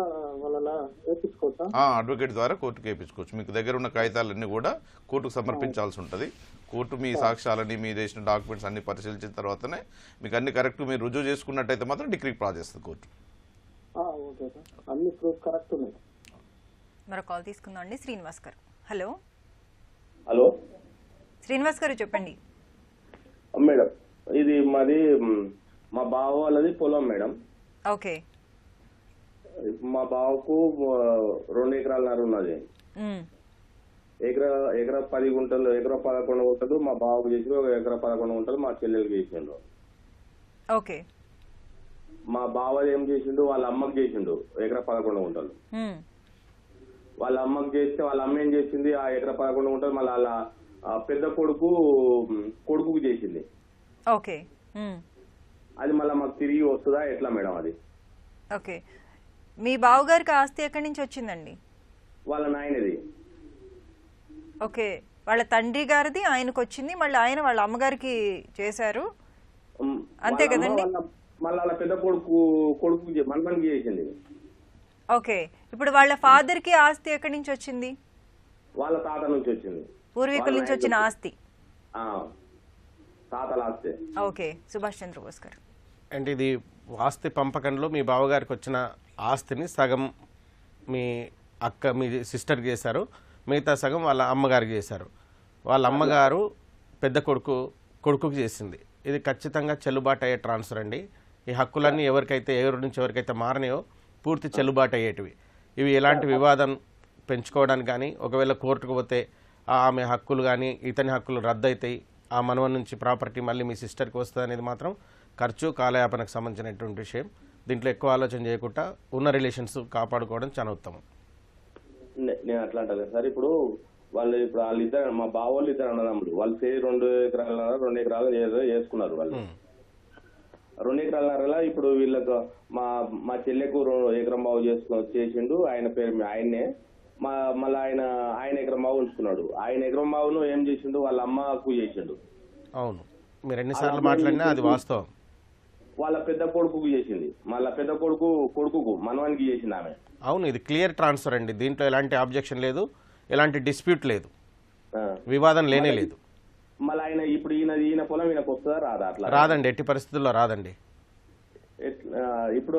వాళ్ళ వేపించుకోవచ్చా? అడ్వకేట్ ద్వారా కోర్టుకు వేయించుకోవచ్చు. మీకు దగ్గర ఉన్న కాగితాలన్నీ కూడా కోర్టుకు సమర్పించాల్సి ఉంటుంది. కోర్టు మీ సాక్ష్యాలని మీరు చేసిన డాక్యుమెంట్స్ అన్ని పరిశీలించిన తర్వాతనే మీకు అన్ని కరెక్ట్ మీరు రుజువు చేసుకున్నట్టయితే మాత్రం డిగ్రీ పాస్ చేస్తుంది కోర్టు. మరో కాల్ తీసుకుందాం అండి. శ్రీనివాస్ గారు. హలో హలో శ్రీనివాస్ గారు చెప్పండి. మేడం, ఇది మాది మా బావ వాళ్ళది పొలం మేడం. ఓకే. మా బావకు 2 ఎకరాలన్నర ఉన్నది. ఎకరా 10 గుంటలు, ఎకరా 11 గుంటలు మా బావకు చేసి, ఎకరా 11 గుంటలు మా చెల్లెలకి చేసిండు. ఓకే. మా బావ ఏం చేసిండు, వాళ్ళ అమ్మకి చేసిండు ఎకరా 11 గుంటలు. వాళ్ళ అమ్మకి చేస్తే వాళ్ళ అమ్మ ఏం చేసింది, ఆ ఎకరా 11 గుంటలు మళ్ళీ వాళ్ళ పెద్ద కొడుకు చేసింది. ఓకే. అది మళ్ళీ మాకు తిరిగి వస్తుందా ఎట్లా మేడం అది? ఓకే. మీ బావగారికి ఆస్తి ఎక్కడి నుంచి వచ్చిందండి? వాళ్ళ నాయనది. ఓకే. వాళ్ళ తండ్రి గారిది ఆయనకు వచ్చింది, మళ్ళీ ఆయన వాళ్ళ అమ్మగారికి చేశారు, అంతే కదండి? మళ్ళీ వాళ్ళ పెద్ద కొడుకు మనకి చేసింది. ఓకే. ఇప్పుడు వాళ్ళ ఫాదర్ కి ఆస్తి ఎక్కడి నుంచి వచ్చింది? వాళ్ళ తాత నుంచి వచ్చింది, పూర్వీకుల నుంచి వచ్చిన ఆస్తి, తాతల ఆస్తి. ఓకే. సుభాష్ చంద్రబోస్ గారు అంటే ఇది ఆస్తి పంపకంలో మీ బావగారికి వచ్చిన ఆస్తిని సగం మీ మీ సిస్టర్కి చేశారు, మిగతా సగం వాళ్ళ అమ్మగారికి చేశారు. వాళ్ళ అమ్మగారు పెద్ద కొడుకుకి చేసింది. ఇది ఖచ్చితంగా చెల్లుబాటు అయ్యే ట్రాన్స్ఫర్ అండి. ఈ హక్కులన్నీ ఎవరి నుంచి ఎవరికైతే మారనాయో పూర్తి చెల్లుబాటు అయ్యేటివి. ఇవి ఎలాంటి వివాదం పెంచుకోవడానికి కానీ, ఒకవేళ కోర్టుకు పోతే ఆమె హక్కులు కానీ ఇతని హక్కులు రద్దు అవుతాయి, ఆ మనవన్ నుంచి ప్రాపర్టీ మళ్ళీ మీ సిస్టర్కి వస్తుంది అనేది మాత్రం ఖర్చు కాలయాపనకు సంబంధించినటువంటి విషయం. దీంట్లో ఎక్కువ ఆలోచన చేయకుండా ఉన్న రిలేషన్స్ కాపాడుకోవడం చాలా ఉత్తమం. నేను అట్లా అంటాను సార్. ఇప్పుడు వాళ్ళిద్దరు మా బావ వాళ్ళు ఇద్దరు అన్నదమ్ములు, వాళ్ళు 2 ఎకరాలు చేసుకున్నారు. వాళ్ళు 2 ఎకరాల ఇప్పుడు వీళ్ళకు మా చెల్లెకు ఎకరం బావు చేసిండు, ఆయన పేరు ఆయన్నే. మళ్ళీ ఆయన ఎకరం బావు ఉంచుకున్నాడు. ఆయన ఎకరం బావును ఏం చేసిండు, వాళ్ళ అమ్మకు చేసిండు. అవును, మీరు ఎన్నిసార్లు మాట్లాడినా అది వాస్తవం. వాళ్ళ పెద్ద కొడుకు చేసింది, మళ్ళీ పెద్ద కొడుకు మనవానికి చేసింది ఆమె. అవును, ఇది క్లియర్ ట్రాన్స్ఫర్ అండి. దీంట్లో ఎలాంటి ఆబ్జెక్షన్ లేదు, ఎలాంటి డిస్ప్యూట్ లేదు, వివాదం లేనే లేదు. మళ్ళీ ఆయన ఇప్పుడు ఈయన పొలం ఈయనకు వస్తుందా రాదా? అట్లా రాదండి, ఎట్టి పరిస్థితుల్లో రాదండి. ఇప్పుడు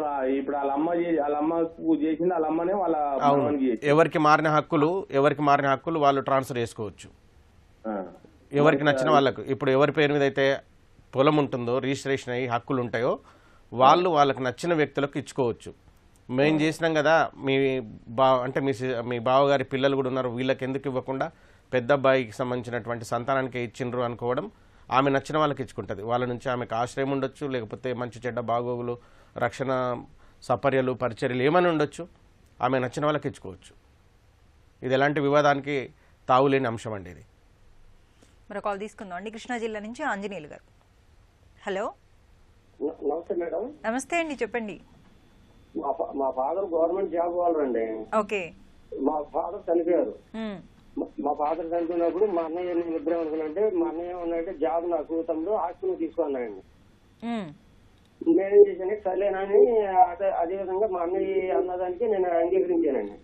వాళ్ళ అమ్మకు చేసింది, వాళ్ళ అమ్మనే వాళ్ళ ఎవరికి మారిన హక్కులు వాళ్ళు ట్రాన్స్ఫర్ చేసుకోవచ్చు, ఎవరికి నచ్చిన వాళ్ళకు. ఇప్పుడు ఎవరి పేరు మీద అయితే పొలం ఉంటుందో, రిజిస్ట్రేషన్ అయ్యి హక్కులు ఉంటాయో వాళ్ళకు నచ్చిన వ్యక్తులకు ఇచ్చుకోవచ్చు. మేము చేసినాం కదా, మీ బావగారి పిల్లలు కూడా ఉన్నారు, వీళ్ళకి ఎందుకు ఇవ్వకుండా పెద్ద అబ్బాయికి సంబంధించినటువంటి సంతానానికి ఇచ్చిండ్రు అనుకోవడం, ఆమె నచ్చిన వాళ్ళకి ఇచ్చుకుంటుంది. వాళ్ళ నుంచి ఆమెకు ఆశ్రయం ఉండొచ్చు, లేకపోతే మంచి చెడ్డ బాగోగులు, రక్షణ సపర్యలు, పరిచర్యలు ఏమైనా ఉండొచ్చు, ఆమె నచ్చిన వాళ్ళకి ఇచ్చుకోవచ్చు. ఇది ఎలాంటి వివాదానికి తావులేని అంశం అండి. ఇది మరో కాల్ తీసుకుందాం అండి. కృష్ణా జిల్లా నుంచి ఆంజనేయులు గారు. హలో, నమస్తే మేడం. నమస్తే అండి, చెప్పండి. మా ఫాదర్ గవర్నమెంట్ జాబ్ వాళ్ళండి. ఓకే. మా ఫాదర్ చనిపోయారు. మా ఫాదర్ చనిపోయినప్పుడు మా అన్నయ్య నిద్ర అనుకున్నంటే, మా అన్నయ్య ఏమన్నాయంటే జాబ్ నాకు తమ్ముడు ఆస్తిని తీసుకున్నాయండి. నేనేం చేశాను, సరేనని అదే విధంగా మా అన్నయ్య అన్నదానికి నేను అంగీకరించానండి.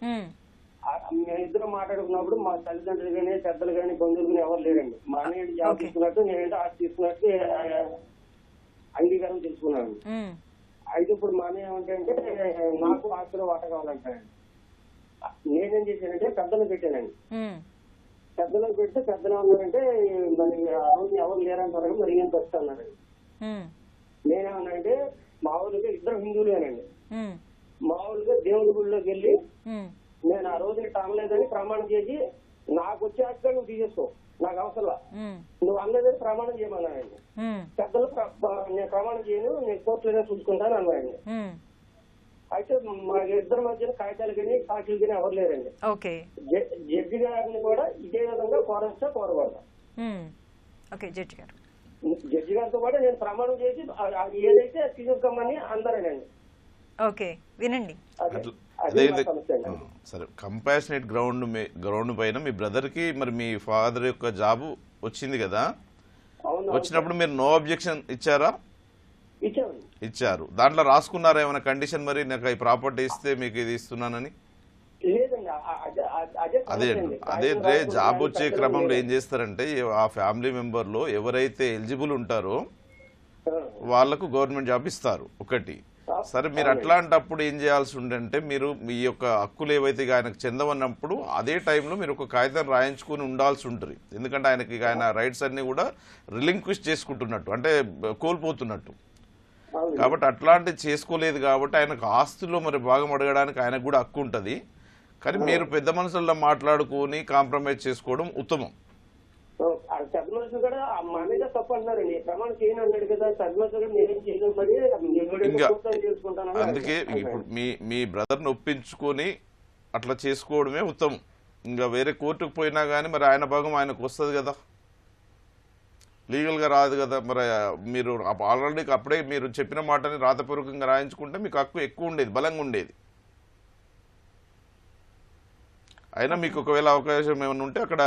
మేమిద్దరం మాట్లాడుకున్నప్పుడు మా తల్లిదండ్రులు కానీ, పెద్దలు కానీ, బంధువులు కానీ ఎవరు లేరండి. మా అన్నయ్య జాబ్ తీసుకున్నట్టు, నేనంటే ఆస్తి తీసుకున్నట్టు అంగీకారం తెలుసుకున్నాను. అయితే ఇప్పుడు మా అన్నయ్య ఏమంటే నాకు ఆస్తిలో వాట కావాలంటానండి. నేనేం చేశానంటే పెద్దలు పెట్టానండి. పెద్దలకు పెడితే పెద్దలు ఉన్నారంటే మరి ఆ రోజు ఎవరు లేరంటారు, మరి ఏం పరిస్థితి అన్నారండి. నేనేమన్నానంటే మా ఊళ్ళకి 2 హిందువులేనండి. మా ఊళ్ళకి దేవుడి గుడిలోకి వెళ్ళి నేను ఆ రోజు అమ్మలేదని ప్రమాణం చేసి, నాకు వచ్చే ఆస్తి నువ్వు తీసేసుకో, నాకు అవసరంలా, నువ్వు అన్నదని ప్రమాణం చేయమన్నానండి. పెద్దలు నేను ప్రమాణం చేయను, నేను కోర్టులోనే చూసుకుంటాను అన్నాయండి. అయితే మా ఇద్దరి మధ్యన కాగితాలు కానీ సాక్షులు కానీ ఎవరు లేరండి. జడ్జి గారిని కూడా ఇదే విధంగా కోరబడతా. జడ్జి గారితో కూడా నేను ప్రమాణం చేసి ఏదైతే తీసుకోమని అందరేనండి. ఓకే, వినండి. సరే, కంపాషనేట్ గ్రౌండ్ పైన మీ బ్రదర్ కి మరి మీ ఫాదర్ యొక్క జాబు వచ్చింది కదా, వచ్చినప్పుడు మీరు నో అబ్జెక్షన్ ఇచ్చారా? ఇచ్చారు. దాంట్లో రాసుకున్నారా ఏమైనా కండిషన్, మరి నాకు ఈ ప్రాపర్టీ ఇస్తే మీకు ఇది ఇస్తున్నానని? అదే జాబ్ వచ్చే క్రమంలో ఏం చేస్తారంటే, ఆ ఫ్యామిలీ మెంబర్ లో ఎవరైతే ఎలిజిబుల్ ఉంటారో వాళ్లకు గవర్నమెంట్ జాబ్ ఇస్తారు ఒకటి. సరే, మీరు అట్లాంటప్పుడు ఏం చేయాల్సి ఉందంటే, మీరు మీ యొక్క హక్కులు ఏవైతే ఆయనకు చెందవన్నప్పుడు అదే టైంలో మీరు ఒక కాగితం రాయించుకుని ఉండాల్సి ఉంటుంది. ఎందుకంటే ఆయన రైట్స్ అన్ని కూడా రిలింక్విష్ చేసుకుంటున్నట్టు, అంటే కోల్పోతున్నట్టు. కాబట్టి అట్లాంటివి చేసుకోలేదు కాబట్టి ఆయనకు ఆస్తుల్లో మరి భాగం అడగడానికి ఆయనకు కూడా హక్కు ఉంటుంది. కానీ మీరు పెద్ద మనుషుల్లో మాట్లాడుకొని కాంప్రమైజ్ చేసుకోవడం ఉత్తమం. పెద్ద మనుషులు కూడా మా మీద తప్పు అంటున్నారండి. ప్రమాణం చేయని అన్నాడు కదా, పెద్ద మనుషులు కూడా నేనేం చేయను, మరి చేసుకుంటాను. అందుకే ఇప్పుడు మీ బ్రదర్ని ఒప్పించుకొని అట్లా చేసుకోవడమే ఉత్తమం. ఇంకా వేరే కోర్టుకు పోయినా కానీ మరి ఆయన భాగం ఆయనకు వస్తుంది కదా, లీగల్గా రాదు కదా. మరి మీరు ఆల్రెడీ అప్పుడే మీరు చెప్పిన మాటని రాతపూర్వకంగా రాయించుకుంటే మీకు హక్కు ఎక్కువ ఉండేది, బలంగా ఉండేది. అయినా మీకు ఒకవేళ అవకాశం ఏమైనా ఉంటే అక్కడ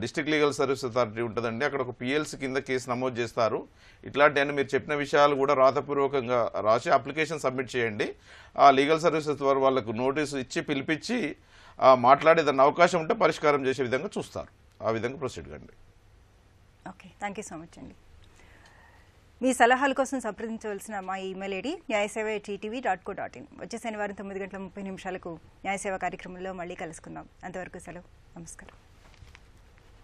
డిస్ట్రిక్ట్ లీగల్ సర్వీస్ అథారిటీ ఉంటుందండి, అక్కడ ఒక పిఎల్సీ కింద కేసు నమోదు చేస్తారు. ఇట్లాంటి మీరు చెప్పిన విషయాలు కూడా రాతపూర్వకంగా రాసి అప్లికేషన్ సబ్మిట్ చేయండి. ఆ లీగల్ సర్వీసెస్ ద్వారా వాళ్ళకు నోటీసు ఇచ్చి పిలిపించి మాట్లాడే దాన్ని అవకాశం ఉంటే పరిష్కారం చేసే విధంగా చూస్తారు. ఆ విధంగా ప్రొసీడ్ కండి. Okay, thank you so much అండి. మీ సలహాల కోసం సంప్రదించవలసిన మా ఈమెయిల్ ఐడి nyayaseva@ttv.co.in. వచ్చే శనివారం 9:30 న్యాయసేవ కార్యక్రమంలో మళ్ళీ కలుసుకుందాం. అంతవరకు సెలవు. నమస్కారం.